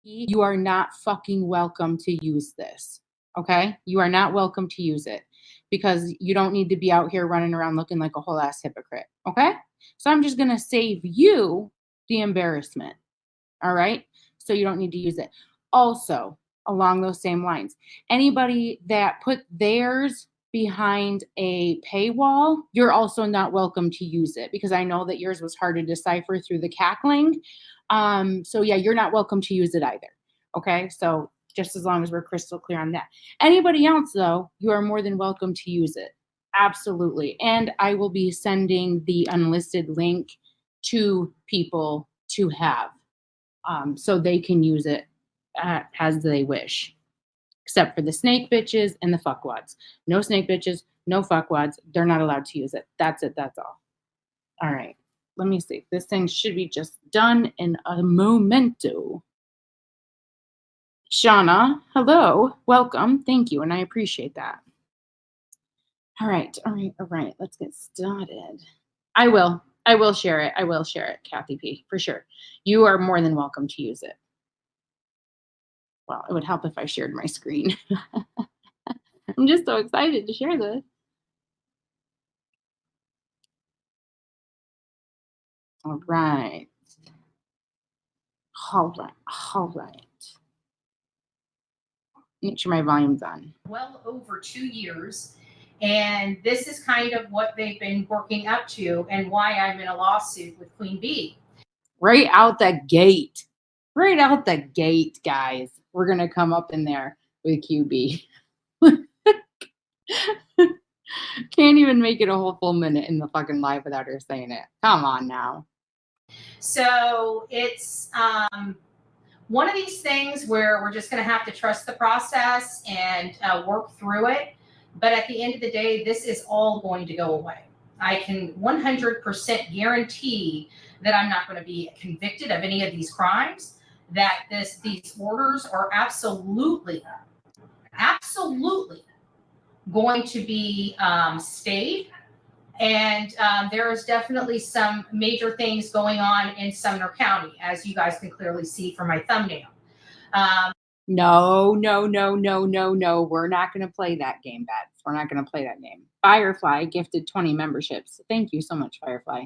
You are not fucking welcome to use this. Okay? You are not welcome to use it because you don't need to be out here running around looking like a whole ass hypocrite. Okay? So I'm just going to save you the embarrassment. All right? So you don't need to use it. Also, along those same lines, anybody that put theirs behind a paywall, you're also not welcome to use it because I know that yours was hard to decipher through the cackling. So yeah, you're not welcome to use it either. Okay? So just as long as we're crystal clear on that. Anybody else though, you are more than welcome to use it. Absolutely. And I will be sending the unlisted link to people to have so they can use it as they wish, except for the snake bitches and the fuckwads. No snake bitches, no fuckwads. They're not allowed to use it. That's it. That's all. All right. Let me see. This thing should be just done in a momento. Shauna, hello. Welcome. Thank you. And I appreciate that. All right. All right. All right. Let's get started. I will. I will share it. I will share it, Kathy P. For sure. You are more than welcome to use it. Well, it would help if I shared my screen. I'm just so excited to share this. All right. All right. All right. Make sure my volume's on. Well over 2 years. And this is kind of what they've been working up to and why I'm in a lawsuit with Queen Bee. Right out the gate. Right out the gate, guys. We're going to come up in there with QB. Can't even make it a whole full minute in the fucking live without her saying it. Come on now. So it's one of these things where we're just going to have to trust the process and work through it. But at the end of the day, this is all going to go away. I can 100% guarantee that I'm not going to be convicted of any of these crimes, that these orders are absolutely going to be stayed. And there is definitely some major things going on in Sumner County, as you guys can clearly see from my thumbnail. No. We're not going to play that game, Bats. We're not going to play that game. Firefly gifted 20 memberships. Thank you so much, Firefly.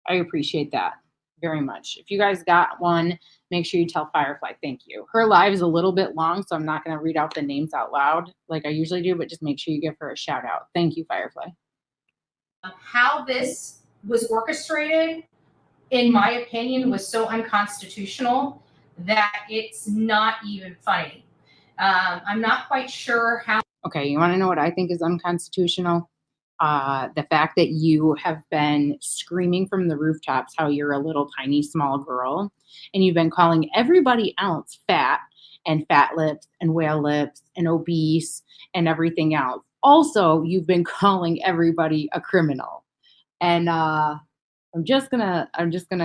I appreciate that very much. If you guys got one, make sure you tell Firefly thank you. Her live is a little bit long, so I'm not going to read out the names out loud like I usually do, but just make sure you give her a shout out. Thank you, Firefly. How this was orchestrated, in my opinion, was so unconstitutional that it's not even funny. I'm not quite sure how. Okay, you want to know what I think is unconstitutional? The fact that you have been screaming from the rooftops how you're a little tiny small girl, and you've been calling everybody else fat and fat lips and whale lips and obese and everything else. Also, you've been calling everybody a criminal. And I'm just gonna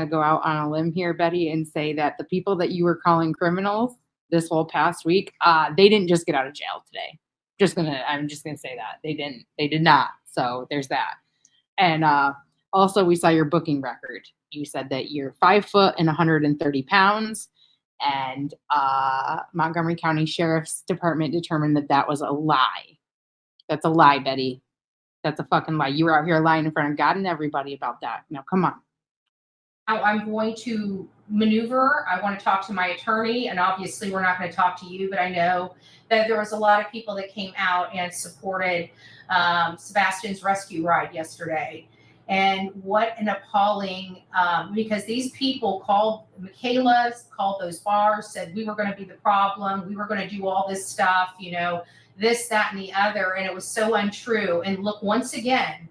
go out on a limb here, Betty, and say that the people that you were calling criminals this whole past week, they didn't just get out of jail today. I'm just gonna say that they did not. So there's that. And also, we saw your booking record. You said that you're 5 foot and 130 pounds. And Montgomery County Sheriff's Department determined that that was a lie. That's a lie, Betty. That's a fucking lie. You were out here lying in front of God and everybody about that. Now, come on. How I'm going to maneuver. I want to talk to my attorney, and obviously we're not going to talk to you, but I know that there was a lot of people that came out and supported Sebastian's rescue ride yesterday. And what an appalling, because these people called those bars, said we were going to be the problem. We were going to do all this stuff, this, that, and the other. And it was so untrue. And look, once again,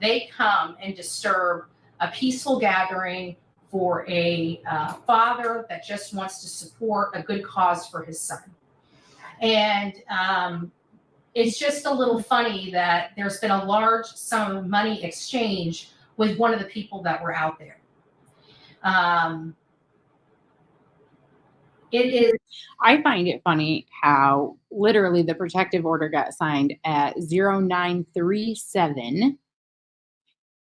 they come and disturb a peaceful gathering for a father that just wants to support a good cause for his son. And it's just a little funny that there's been a large sum of money exchange with one of the people that were out there. I find it funny how literally the protective order got signed at 0937.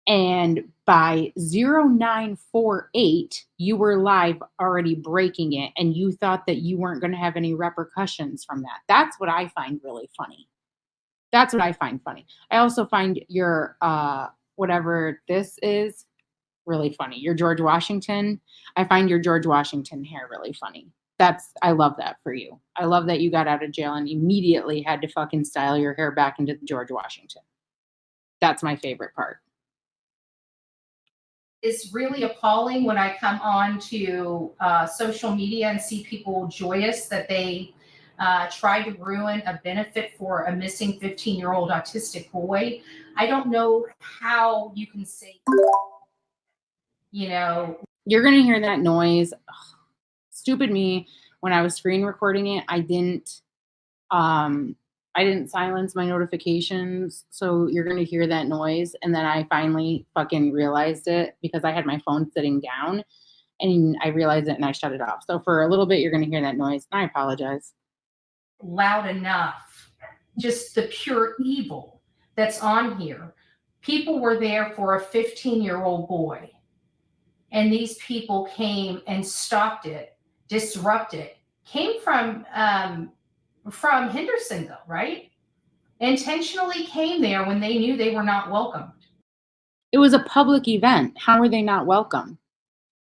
And by 0948, you were live already breaking it, and you thought that you weren't going to have any repercussions from that. That's what I find really funny. That's what I find funny. I also find your whatever this is really funny. Your George Washington. I find your George Washington hair really funny. I love that for you. I love that you got out of jail and immediately had to fucking style your hair back into the George Washington. That's my favorite part. It's really appalling when I come on to social media and see people joyous that they tried to ruin a benefit for a missing 15-year-old autistic boy. I don't know how you can say, you're going to hear that noise. Ugh, stupid me. When I was screen recording it, I didn't silence my notifications, so you're going to hear that noise. And then I finally fucking realized it because I had my phone sitting down, and I realized it and I shut it off. So for a little bit, you're going to hear that noise. I apologize. Loud enough. Just the pure evil that's on here. People were there for a 15-year-old boy, and these people came and stopped it, disrupted it. Came from Hendersonville, right? Intentionally came there when they knew they were not welcomed. It was a public event. How were they not welcome?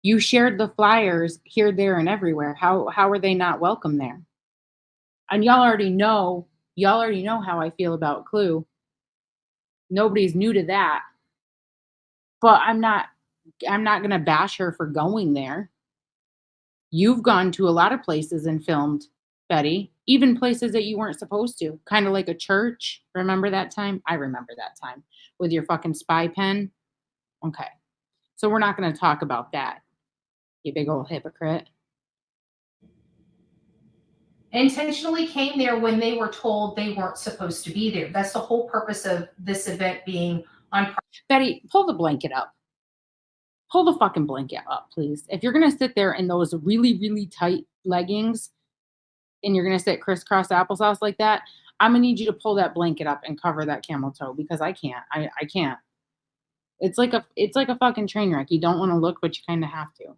You shared the flyers here, there, and everywhere. How are they not welcome there? And y'all already know how I feel about Clue. Nobody's new to that. But I'm not gonna bash her for going there. You've gone to a lot of places and filmed, Betty, even places that you weren't supposed to, kind of like a church. Remember that time? I remember that time with your fucking spy pen. Okay. So we're not going to talk about that, you big old hypocrite. Intentionally came there when they were told they weren't supposed to be there. That's the whole purpose of this event being on. Betty, pull the blanket up. Pull the fucking blanket up, please. If you're going to sit there in those really, really tight leggings and you're going to sit crisscross applesauce like that, I'm going to need you to pull that blanket up and cover that camel toe because I can't. I can't. It's like a fucking train wreck. You don't want to look, but you kind of have to.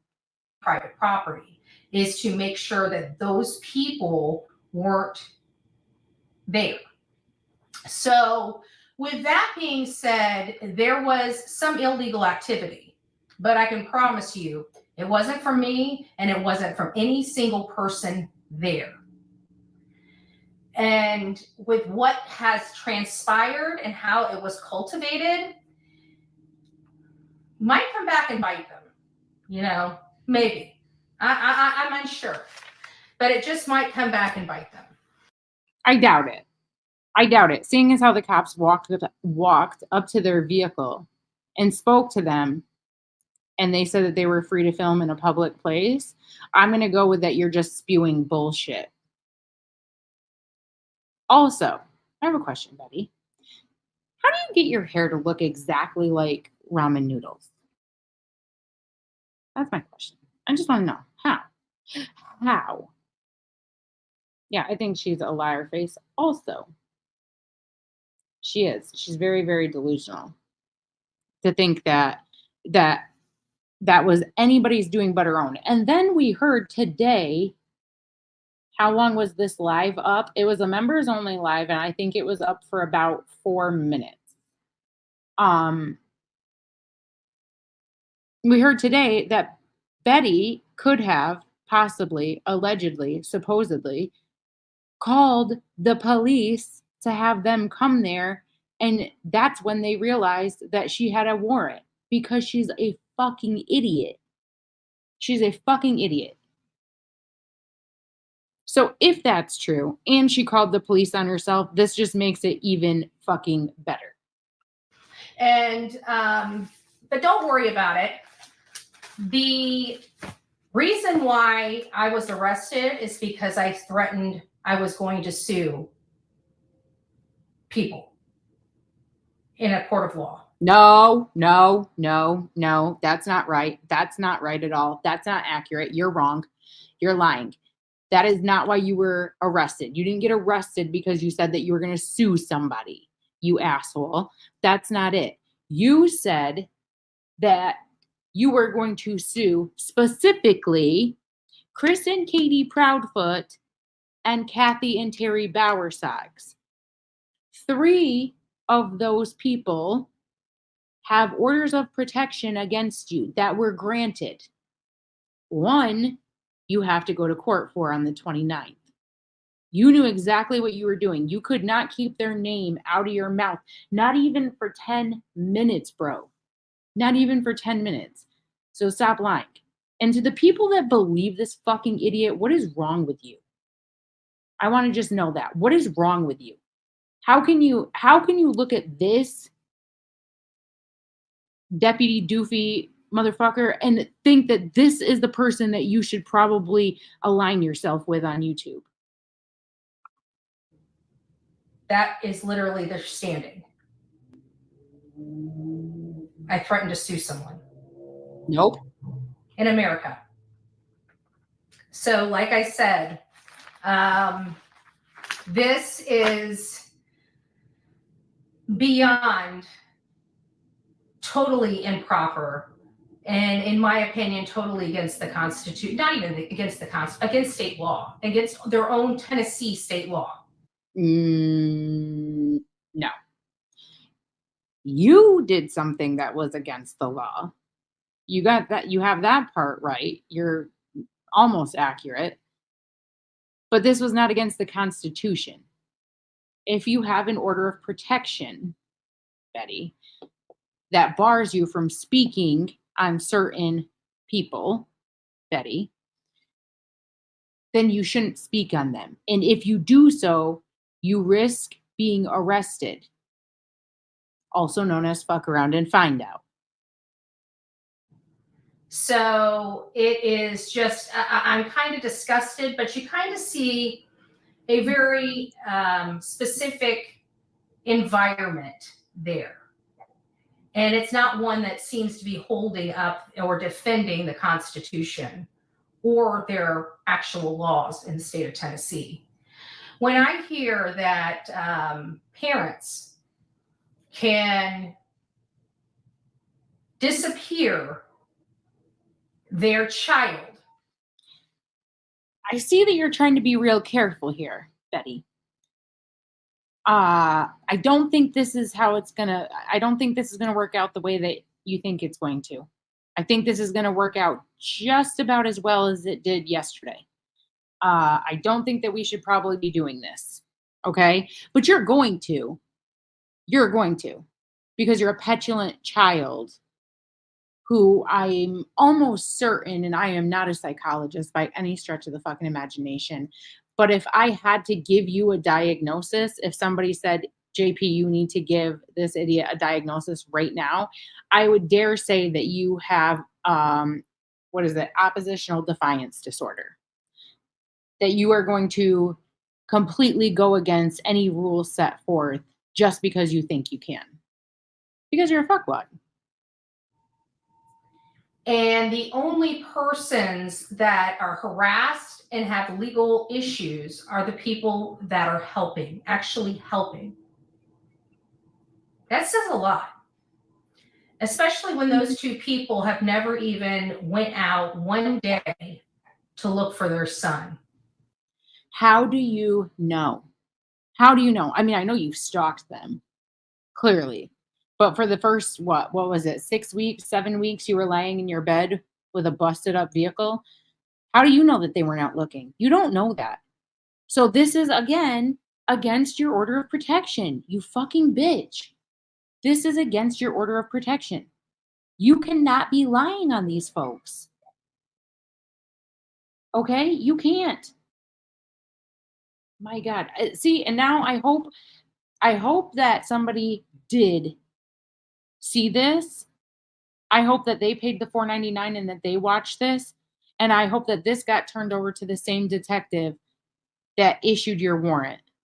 Private property is to make sure that those people weren't there. So with that being said, there was some illegal activity, but I can promise you it wasn't from me and it wasn't from any single person there. And with what has transpired and how it was cultivated, might come back and bite them, maybe. I'm unsure, but it just might come back and bite them. I doubt it. Seeing as how the cops walked up to their vehicle and spoke to them, and they said that they were free to film in a public place, I'm going to go with that you're just spewing bullshit. Also, I have a question, Betty. How do you get your hair to look exactly like ramen noodles? That's my question. I just want to know how. How? Yeah, I think she's a liar face also. She is. She's very, very delusional to think that was anybody's doing but her own. And then we heard today, how long was this live up? It was a members only live, and I think it was up for about 4 minutes. We heard today that Betty could have possibly, allegedly, supposedly called the police to have them come there, and that's when they realized that she had a warrant because she's a fucking idiot. She's a fucking idiot. So if that's true, and she called the police on herself, this just makes it even fucking better. And, but don't worry about it. The reason why I was arrested is because I threatened I was going to sue people in a court of law. No, that's not right. That's not right at all. That's not accurate. You're wrong. You're lying. That is not why you were arrested. You didn't get arrested because you said that you were going to sue somebody, you asshole. That's not it. You said that you were going to sue specifically Chris and Katie Proudfoot and Kathy and Terry Bowersox. 3 of those people have orders of protection against you that were granted. 1, you have to go to court for on the 29th. You knew exactly what you were doing. You could not keep their name out of your mouth, not even for 10 minutes, bro. Not even for 10 minutes. So stop lying. And to the people that believe this fucking idiot, what is wrong with you? I want to just know that. What is wrong with you? How can you look at this deputy doofy motherfucker and think that this is the person that you should probably align yourself with on YouTube? That is literally their standing. I threatened to sue someone. Nope. In America. So, like I said, this is beyond totally improper, and in my opinion, totally against the Constitution. Not even against the Constitution, against state law, against their own Tennessee state law. No. You did something that was against the law. You got that. You have that part right. You're almost accurate. But this was not against the Constitution. If you have an order of protection, Betty, that bars you from speaking on certain people, Betty, then you shouldn't speak on them. And if you do so, you risk being arrested, also known as fuck around and find out. So it is just, I'm kind of disgusted, but you kind of see a very specific environment there. And it's not one that seems to be holding up or defending the Constitution or their actual laws in the state of Tennessee. When I hear that parents can disappear their child. I see that you're trying to be real careful here, Betty. I don't think this is how it's gonna, I don't think this is gonna work out the way that you think it's going to. I think this is gonna work out just about as well as it did yesterday. I don't think that we should probably be doing this. Okay? But you're going to. You're going to. Because you're a petulant child who I'm almost certain, and I am not a psychologist by any stretch of the fucking imagination, but if I had to give you a diagnosis, if somebody said, JP, you need to give this idiot a diagnosis right now, I would dare say that you have, oppositional defiance disorder. That you are going to completely go against any rules set forth just because you think you can. Because you're a fuckwad. And the only persons that are harassed and have legal issues are the people that are helping, actually helping. That says a lot. Especially when those two people have never even went out one day to look for their son. How do you know? How do you know? I mean, I know you've stalked them, clearly. But for the first, what was it, 6 weeks, 7 weeks, you were laying in your bed with a busted up vehicle? How do you know that they weren't out looking? You don't know that. So this is, again, against your order of protection, you fucking bitch. This is against your order of protection. You cannot be lying on these folks. Okay? You can't. My God. See, and now I hope that somebody did see this. I hope that they paid the $4.99 and that they watched this. And I hope that this got turned over to the same detective that issued your warrant.